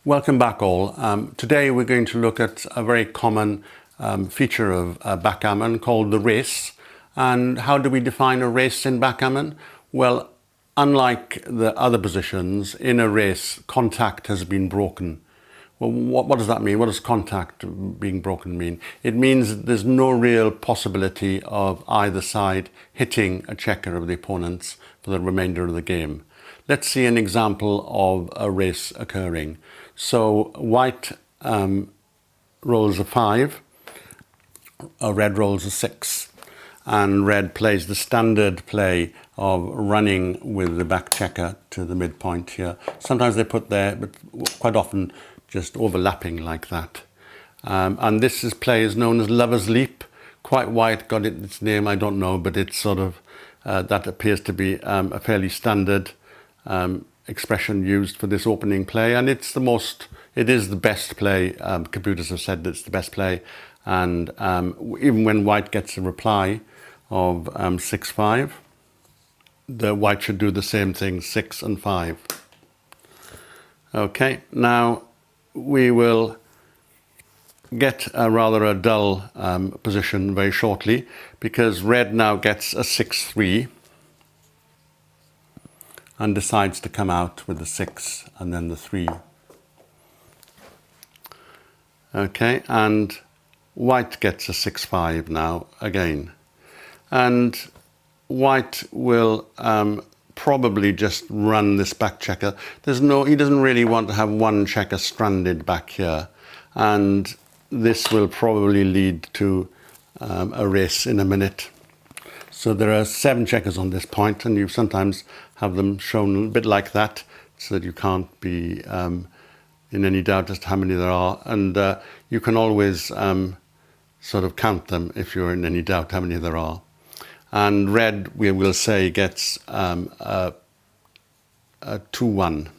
Welcome back all. Today we're going to look at a very common feature of backgammon called the race. And how do we define a race in backgammon? Well, unlike the other positions, in a race, contact has been broken. Well, what does that mean? What does contact being broken mean? It means that there's no real possibility of either side hitting a checker of the opponent's for the remainder of the game. Let's see an example of a race occurring. So white rolls a 5, red rolls a 6, and red plays the standard play of running with the back checker to the midpoint here. Sometimes they put there, but quite often just overlapping like that. And this play is known as Lover's Leap. Quite why it got its name, I don't know, but it's sort of, that appears to be a fairly standard expression used for this opening play, and it is the best play. Computers have said that it's the best play, and even when white gets a reply of 6-5, the white should do the same thing, 6 and 5. Okay, now we will get rather a dull position very shortly, because red now gets a 6-3 and decides to come out with the 6 and then the 3. Okay, and white gets a 6-5 now again. And white will probably just run this back checker. He doesn't really want to have one checker stranded back here. And this will probably lead to a race in a minute. So there are 7 checkers on this point, and you sometimes have them shown a bit like that, so that you can't be in any doubt as to how many there are. And you can always sort of count them if you're in any doubt how many there are. And red, we will say, gets a 2-1.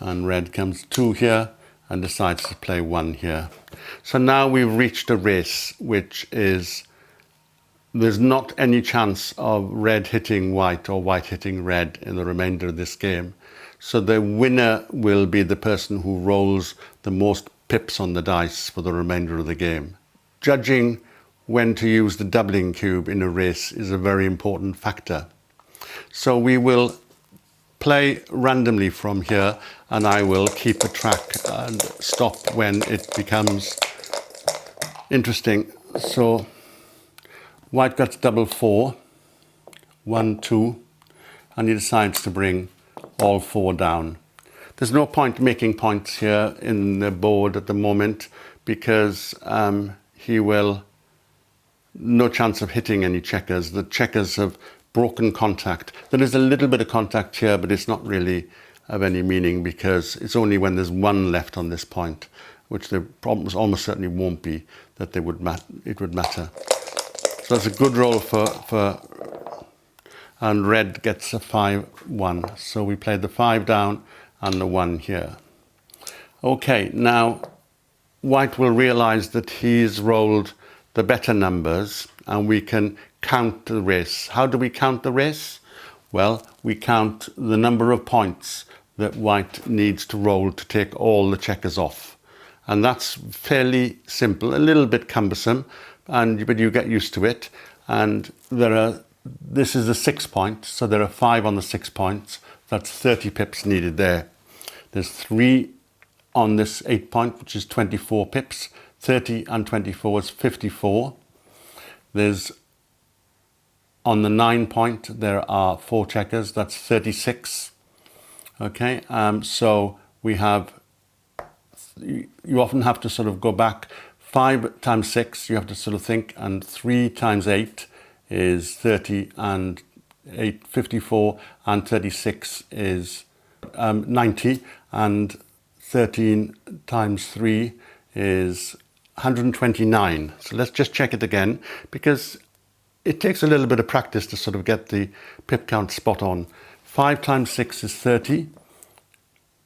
And red comes 2 here and decides to play 1 here. So now we've reached a race, which is, there's not any chance of red hitting white or white hitting red in the remainder of this game. So the winner will be the person who rolls the most pips on the dice for the remainder of the game. Judging when to use the doubling cube in a race is a very important factor. So we will play randomly from here, and I will keep a track and stop when it becomes interesting. So white gets double 4, 1, 2, and he decides to bring all 4 down. There's no point making points here in the board at the moment, because he will, no chance of hitting any checkers. The checkers have broken contact. There is a little bit of contact here, but it's not really of any meaning, because it's only when there's 1 left on this point, which there almost certainly won't be, that it would matter. So that's a good roll for and red gets a 5-1. So we played the 5 down and the 1 here. Okay, now white will realize that he's rolled the better numbers, and we can count the race. How do we count the race? Well, we count the number of points that white needs to roll to take all the checkers off. And that's fairly simple, a little bit cumbersome, but you get used to it. And this is the 6 point, so there are 5 on the 6 points. That's 30 pips needed there. There's 3 on this 8 point, which is 24 pips. 30 and 24 is 54. There's, on the 9 point, there are 4 checkers. That's 36. Okay, so we have, you often have to sort of go back. 5 times 6, you have to sort of think, and 3 times 8 is 30, and 8, 54, and 36 is 90, and 13 times 3 is 129. So let's just check it again, because it takes a little bit of practice to sort of get the pip count spot on. 5 times 6 is 30,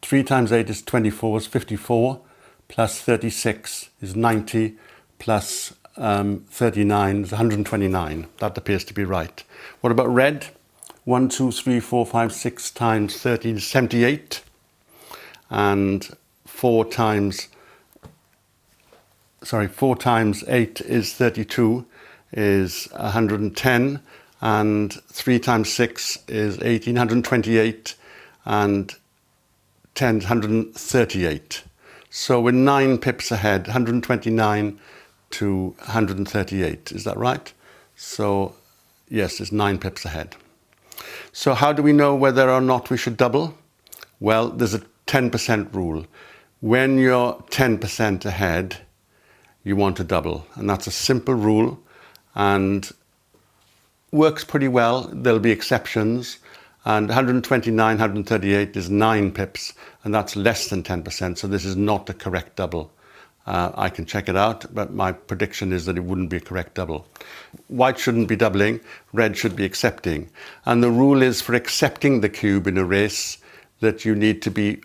3 times 8 is 24, is 54, plus 36 is 90, plus 39 is 129. That appears to be right. What about red? 1, 2, 3, 4, 5, 6 times 13 is 78. and 4 times 8 is 32, is 110, and 3 times 6 is 18, 128, and 10 is 138. So we're 9 pips ahead, 129 to 138. Is that right? So yes, it's 9 pips ahead. So how do we know whether or not we should double? Well, there's a 10% rule. When you're 10% ahead, you want to double. And that's a simple rule and works pretty well. There'll be exceptions. And 129, 138 is 9 pips, and that's less than 10%. So this is not a correct double. I can check it out, but my prediction is that it wouldn't be a correct double. White shouldn't be doubling, red should be accepting. And the rule is for accepting the cube in a race that you need to be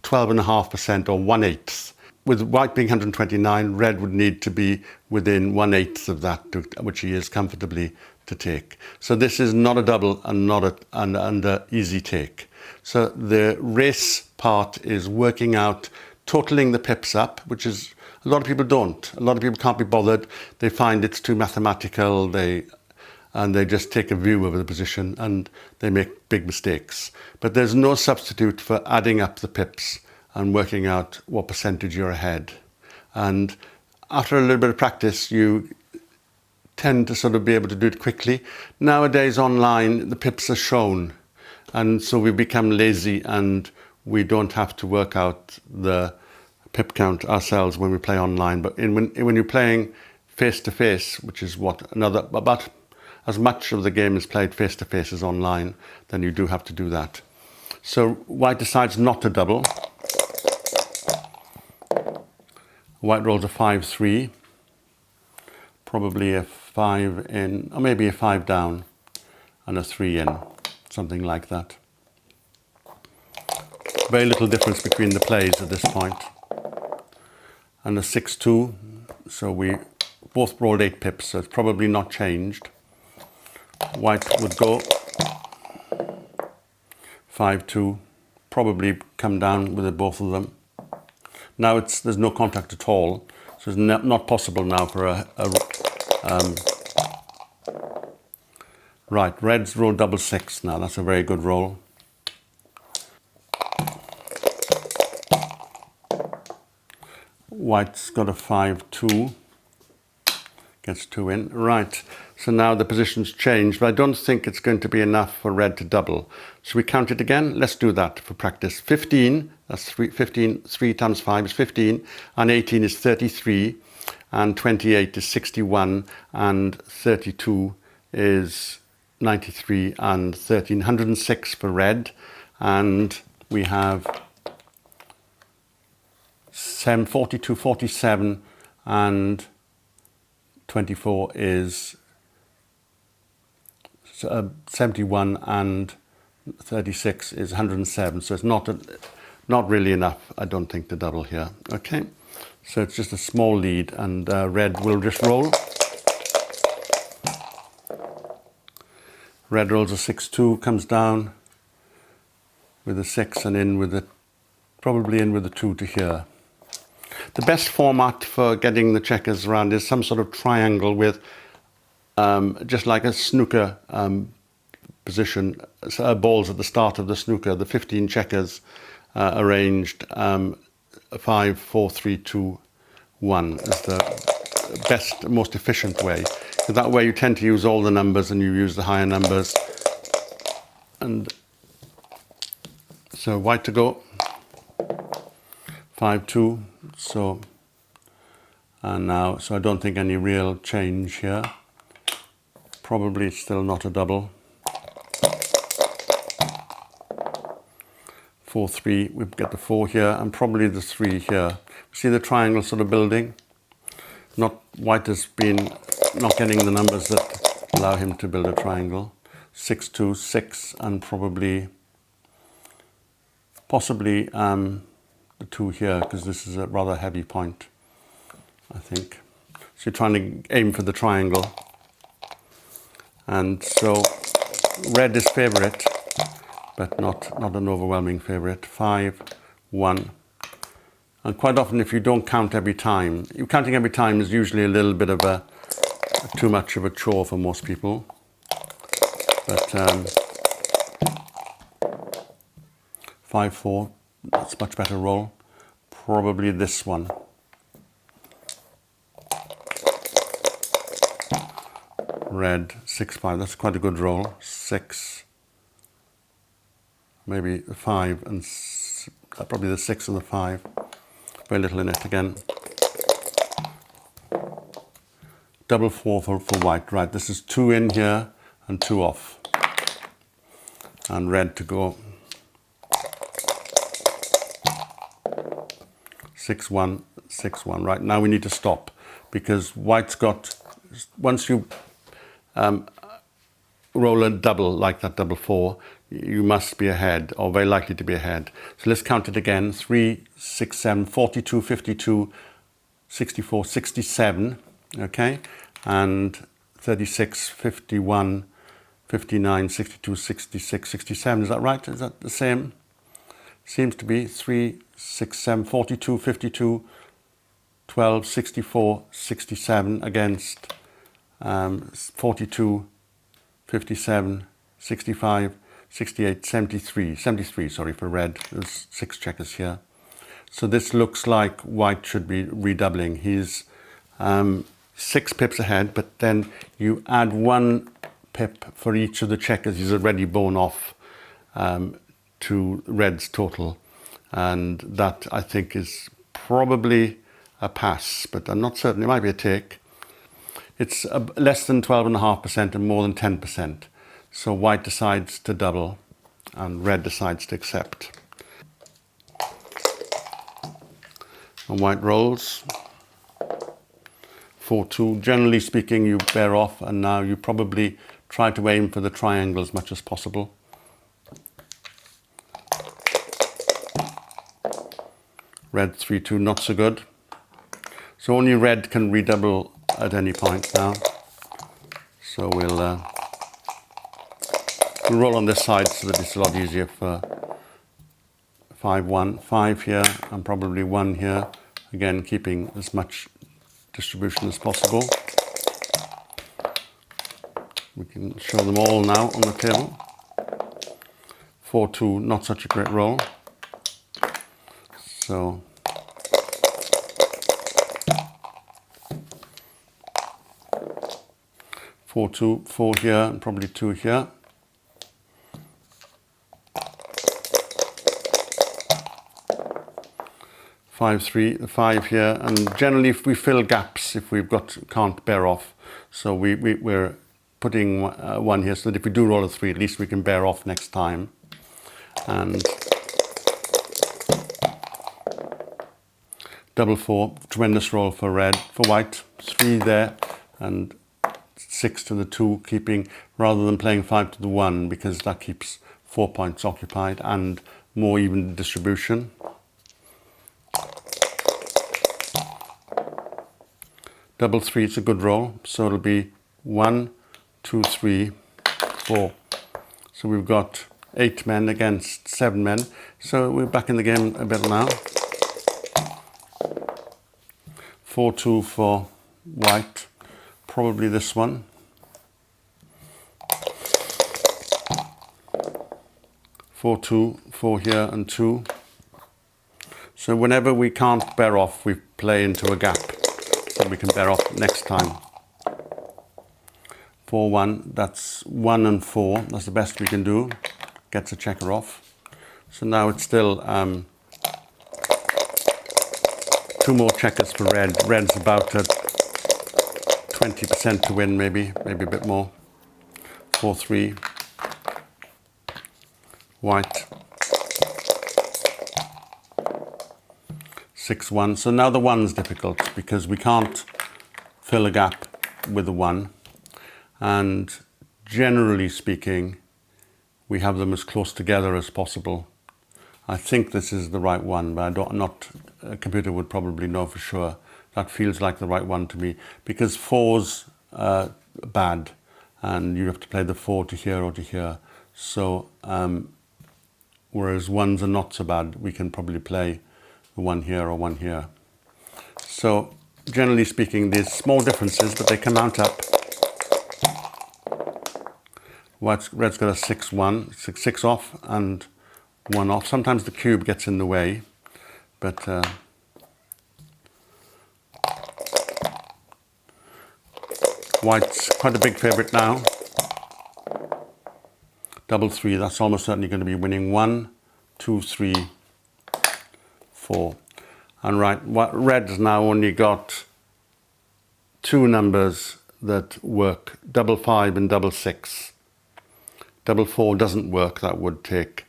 12.5% or 1/8. With white being 129, red would need to be within 1/8 of that, which he is comfortably to take. So this is not a double and not an easy take. So the race part is working out, totaling the pips up, which is, a lot of people don't. A lot of people can't be bothered. They find it's too mathematical, and they just take a view of the position and they make big mistakes. But there's no substitute for adding up the pips and working out what percentage you're ahead. And after a little bit of practice, you tend to sort of be able to do it quickly. Nowadays online, the pips are shown, and so we become lazy and we don't have to work out the pip count ourselves when we play online. But when you're playing face-to-face, which is about as much of the game is played face-to-face as online, then you do have to do that. So white decides not to double. White rolls a 5-3, probably a 5 in, or maybe a 5 down and a 3 in, something like that. Very little difference between the plays at this point. And a 6-2, so we both rolled 8 pips, so it's probably not changed. White would go 5-2, probably come down with both of them. Now there's no contact at all, so it's not possible now for right, red's roll double 6 now, that's a very good roll. White's got a 5-2, gets 2 in. Right, so now the position's changed, but I don't think it's going to be enough for red to double. Should we count it again? Let's do that for practice. 15, that's 15, 3 times 5 is 15, and 18 is 33, and 28 is 61, and 32 is 93, and 13, 106 for red, and we have 42, 47, and 24 is 71, and 36 is 107. So it's not really enough, I don't think, to double here. Okay, so it's just a small lead, and red will just roll. Red rolls a 6-2, comes down with a 6 and in with probably in with a 2 to here. The best format for getting the checkers around is some sort of triangle with just like a snooker position, balls at the start of the snooker, the 15 checkers arranged 5, 4, 3, 2, 1 is the best, most efficient way. So that way you tend to use all the numbers and you use the higher numbers. And so white to go, 5-2. So and now, so I don't think any real change here. Probably still not a double. 4-3, we get the 4 here and probably the 3 here. See the triangle sort of building? White has been not getting the numbers that allow him to build a triangle. 6-2, 6, and possibly the 2 here, because this is a rather heavy point, I think. So you're trying to aim for the triangle. And so red is favourite, but not an overwhelming favourite. 5, 1. And quite often, if you don't count every time, counting every time is usually a little bit of too much of a chore for most people. But 5-4, that's a much better roll. Probably this one. Red 6-5, that's quite a good roll. 6, maybe 5, and probably the 6 and the 5. Very little in it again. Double 4 for white. Right, this is 2 in here and 2 off. And red to go. 6-1, 6-1. Right, now we need to stop because white's got, once you roll a double like that, double 4, you must be ahead or very likely to be ahead. So let's count it again. 3, 6, 7, 42, 52, 64, 67, okay? And 36, 51, 59, 62, 66, 67. Is that right? Is that the same? Seems to be 3, 6, 7, 42, 52, 12, 64, 67 against 42, 57, 65, 68, 73. 73, sorry, for red. There's 6 checkers here. So this looks like white should be redoubling. He's 6 pips ahead, but then you add 1 pip for each of the checkers. He's already blown off to red's total. And that, I think, is probably a pass, but I'm not certain. It might be a take. It's less than 12.5% and more than 10%. So white decides to double and red decides to accept. And white rolls. 4-2. Generally speaking, you bear off, and now you probably try to aim for the triangle as much as possible. Red 3-2, not so good. So only red can redouble at any point now. So we'll roll on this side so that it's a lot easier for 5-1. 5 here and probably 1 here. Again, keeping as much distribution as possible. We can show them all now on the table. 4-2, not such a great roll. So 4-2, 4 here and probably 2 here. 5-3, the 5 here, and generally if we fill gaps, if we've got can't bear off, so we're putting 1 here so that if we do roll a 3, at least we can bear off next time. And double 4, tremendous roll for red, for white, 3 there, and 6 to the 2, keeping, rather than playing 5 to the 1, because that keeps 4 points occupied and more even distribution. Double 3, it's a good roll, so it'll be 1, 2, 3, 4. So we've got 8 men against 7 men, so we're back in the game a bit now. 4-2 for white, probably this one. 4-2, 4 here and 2. So whenever we can't bear off, we play into a gap so we can bear off next time. 4-1, that's 1 and 4, that's the best we can do. Gets a checker off. So now it's still 2 more checkers for red. Red's about at 20% to win, maybe a bit more. 4-3. White. 6-1. So now the 1's difficult because we can't fill a gap with the 1. And generally speaking, we have them as close together as possible. I think this is the right one, but a computer would probably know for sure. That feels like the right one to me, because 4's bad, and you have to play the 4 to here or to here. So whereas ones are not so bad. We can probably play a 1 here or 1 here. So generally speaking, there's small differences, but they can mount up. Red's got a 6-1, 6 off and 1 off. Sometimes the cube gets in the way, but white's quite a big favourite now. Double 3, that's almost certainly going to be winning. 1, 2, 3, 4. And right, red's now only got 2 numbers that work, double 5 and double 6. Double 4 doesn't work, that would take,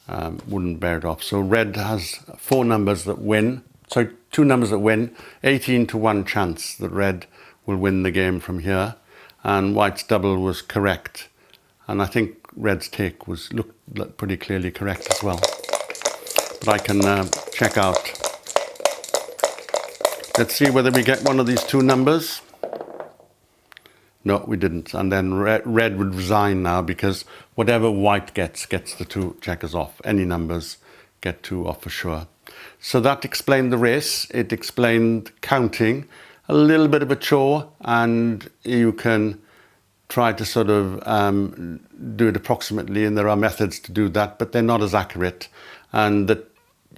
wouldn't bear it off. So red has 4 numbers that win, so 2 numbers that win, 18 to 1 chance that red will win the game from here. And white's double was correct. And I think red's take looked pretty clearly correct as well. But I can check out. Let's see whether we get one of these 2 numbers. No, we didn't. And then red would resign now, because whatever white gets the 2 checkers off. Any numbers get 2 off for sure. So that explained the race. It explained counting. A little bit of a chore, and you can try to sort of do it approximately, and there are methods to do that, but they're not as accurate. And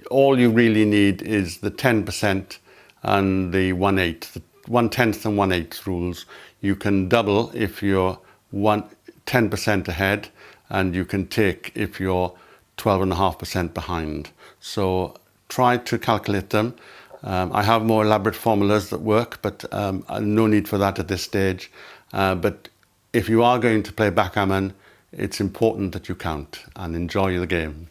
all you really need is the 10% and the 1/8, the 1/10 and 1/8 rules. You can double if you're 10% ahead, and you can take if you're 12.5% behind. So try to calculate them. I have more elaborate formulas that work, but no need for that at this stage. But if you are going to play backgammon, it's important that you count and enjoy the game.